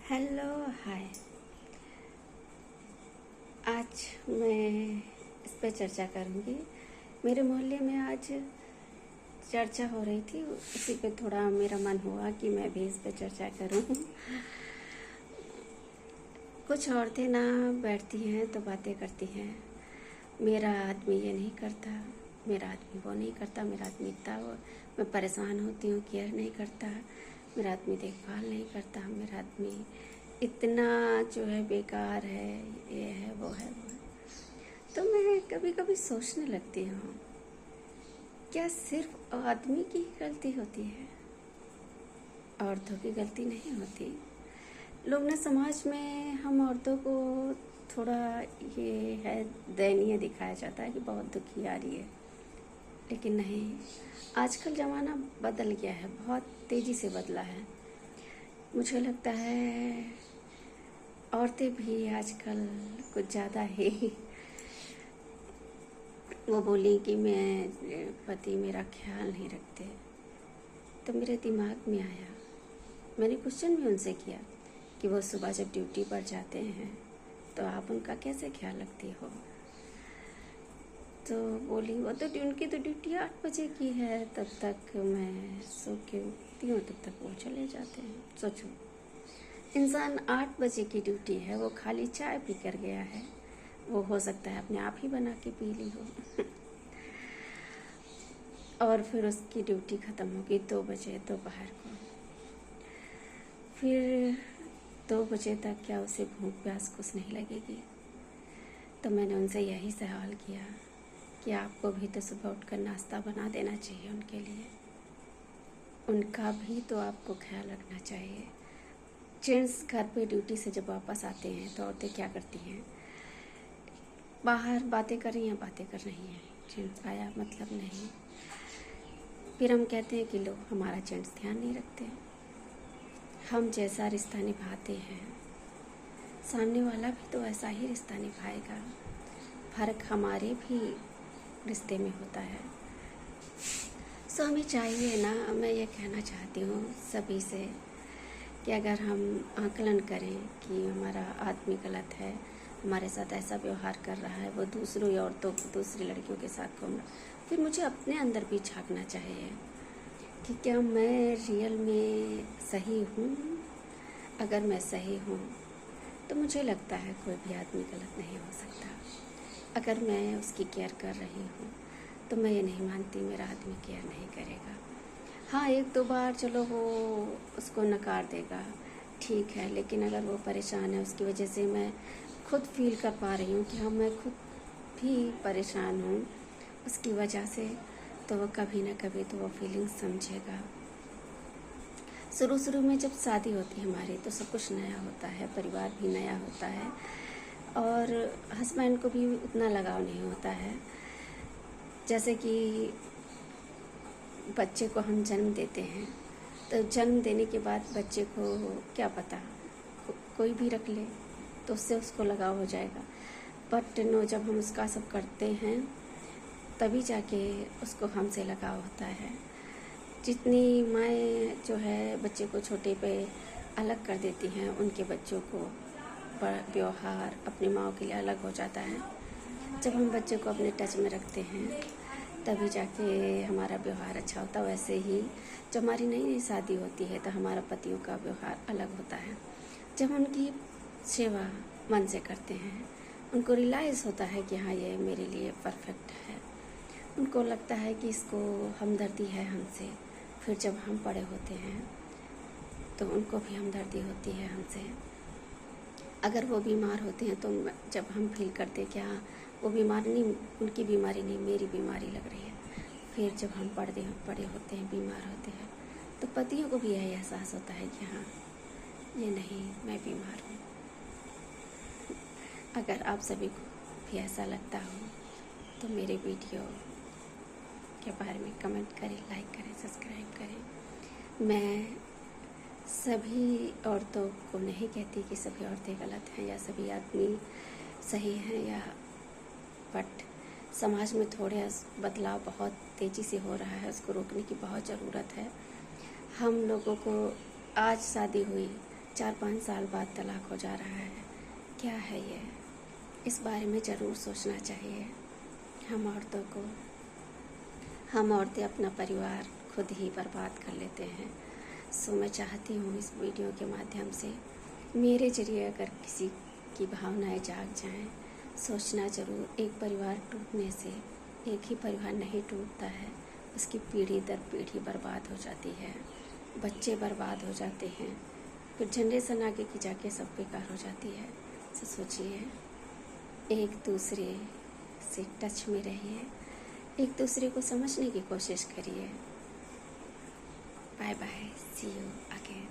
Hello hi. आज मैं इस पे चर्चा करूँगी। मेरे मोहल्ले में आज चर्चा हो रही थी, उसी पे थोड़ा मेरा मन हुआ कि मैं भी इस पे चर्चा करूँ। कुछ औरतें ना बैठती हैं तो बातें करती हैं, मेरा आदमी ये नहीं करता, मेरा आदमी वो नहीं करता, मेरा आदमी इतना मैं परेशान होती हूँ, केयर नहीं करता, मेरा आदमी देखभाल नहीं करता, मेरा आदमी इतना जो है बेकार है, ये है वो है वो है। तो मैं कभी कभी सोचने लगती हूँ, क्या सिर्फ आदमी की ही गलती होती है, औरतों की गलती नहीं होती? लोग ने समाज में हम औरतों को थोड़ा ये है दयनीय दिखाया जाता है कि बहुत दुखी आ रही है, लेकिन नहीं, आजकल ज़माना बदल गया है, बहुत तेज़ी से बदला है। मुझे लगता है औरतें भी आजकल कुछ ज़्यादा ही वो बोली कि मैं पति मेरा ख्याल नहीं रखते। तो मेरे दिमाग में आया, मैंने क्वेश्चन भी उनसे किया कि वो सुबह जब ड्यूटी पर जाते हैं तो आप उनका कैसे ख्याल रखती हो? तो बोली वो तो उनकी तो ड्यूटी 8 बजे की है, तब तक मैं सो के उठती हूँ, तब तक वो चले जाते हैं। सोचो, इंसान 8 बजे की ड्यूटी है, वो खाली चाय पी कर गया है, वो हो सकता है अपने आप ही बना के पी ली हो। और फिर उसकी ड्यूटी ख़त्म होगी 2 बजे दोपहर को। फिर 2 बजे तक क्या उसे भूख प्यास कुछ नहीं लगेगी? तो मैंने उनसे यही सवाल किया कि आपको भी तो सुबह उठकर नाश्ता बना देना चाहिए उनके लिए, उनका भी तो आपको ख्याल रखना चाहिए। जेंट्स घर पे ड्यूटी से जब वापस आते हैं तो औरतें क्या करती हैं? बाहर बातें कर रही हैं, बातें कर रही हैं, जेंट्स आया मतलब नहीं। फिर हम कहते हैं कि लो हमारा जेंट्स ध्यान नहीं रखते। हम जैसा रिश्ता निभाते हैं, सामने वाला भी तो ऐसा ही रिश्ता निभाएगा। फ़र्क हमारे भी रिश्ते में होता है। सो हमें चाहिए ना, मैं ये कहना चाहती हूँ सभी से कि अगर हम आकलन करें कि हमारा आदमी गलत है, हमारे साथ ऐसा व्यवहार कर रहा है, वो दूसरों औरतों को, दूसरी लड़कियों के साथ घूम रहा, फिर मुझे अपने अंदर भी झांकना चाहिए कि क्या मैं रियल में सही हूँ? अगर मैं सही हूँ तो मुझे लगता है कोई भी आदमी गलत नहीं हो सकता। अगर मैं उसकी केयर कर रही हूँ तो मैं ये नहीं मानती मेरा आदमी केयर नहीं करेगा। हाँ, 1-2 बार चलो वो उसको नकार देगा, ठीक है, लेकिन अगर वो परेशान है, उसकी वजह से मैं खुद फील कर पा रही हूँ कि हाँ मैं खुद भी परेशान हूँ उसकी वजह से, तो वो कभी ना कभी तो वो फीलिंग समझेगा। शुरू में जब शादी होती है हमारी तो सब कुछ नया होता है, परिवार भी नया होता है और हस्बैंड को भी उतना लगाव नहीं होता है। जैसे कि बच्चे को हम जन्म देते हैं तो जन्म देने के बाद बच्चे को क्या पता, कोई भी रख ले तो उससे उसको लगाव हो जाएगा, बट नो, जब हम उसका सब करते हैं तभी जाके उसको हमसे लगाव होता है। जितनी माएँ जो है बच्चे को छोटे पे अलग कर देती हैं, उनके बच्चों को व्यवहार अपनी माँ के लिए अलग हो जाता है। जब हम बच्चे को अपने टच में रखते हैं तभी जाके हमारा व्यवहार अच्छा होता है। वैसे ही जब हमारी नई नई शादी होती है तो हमारा पतियों का व्यवहार अलग होता है। जब उनकी सेवा मन से करते हैं, उनको रियलाइज़ होता है कि हाँ ये मेरे लिए परफेक्ट है, उनको लगता है कि इसको हमदर्दी है हमसे। फिर जब हम बड़े होते हैं तो उनको भी हमदर्दी होती है हमसे। अगर वो बीमार होते हैं तो जब हम फील करते कि हाँ वो बीमार नहीं, उनकी बीमारी नहीं, मेरी बीमारी लग रही है। फिर जब हम बड़े होते हैं, बीमार होते हैं, तो पतियों को भी यही एहसास होता है कि हाँ ये नहीं, मैं बीमार हूँ। अगर आप सभी को भी ऐसा लगता हो तो मेरे वीडियो के बारे में कमेंट करें, लाइक करें, सब्सक्राइब करें। मैं सभी औरतों को नहीं कहती कि सभी औरतें गलत हैं या सभी आदमी सही हैं, या बट समाज में थोड़ा बदलाव बहुत तेज़ी से हो रहा है, उसको रोकने की बहुत ज़रूरत है। हम लोगों को आज शादी हुई 4-5 साल बाद तलाक हो जा रहा है। क्या है ये? इस बारे में ज़रूर सोचना चाहिए हम औरतों को। हम औरतें अपना परिवार खुद ही बर्बाद कर लेते हैं। सो मैं चाहती हूँ इस वीडियो के माध्यम से मेरे ज़रिए अगर किसी की भावनाएं जाग जाएं, सोचना ज़रूर। एक परिवार टूटने से एक ही परिवार नहीं टूटता है, उसकी पीढ़ी दर पीढ़ी बर्बाद हो जाती है, बच्चे बर्बाद हो जाते हैं, फिर जनरेशन आगे की जाके सब बेकार हो जाती है। तो सोचिए, एक दूसरे से टच में रहिए, एक दूसरे को समझने की कोशिश करिए। Bye bye, see you again.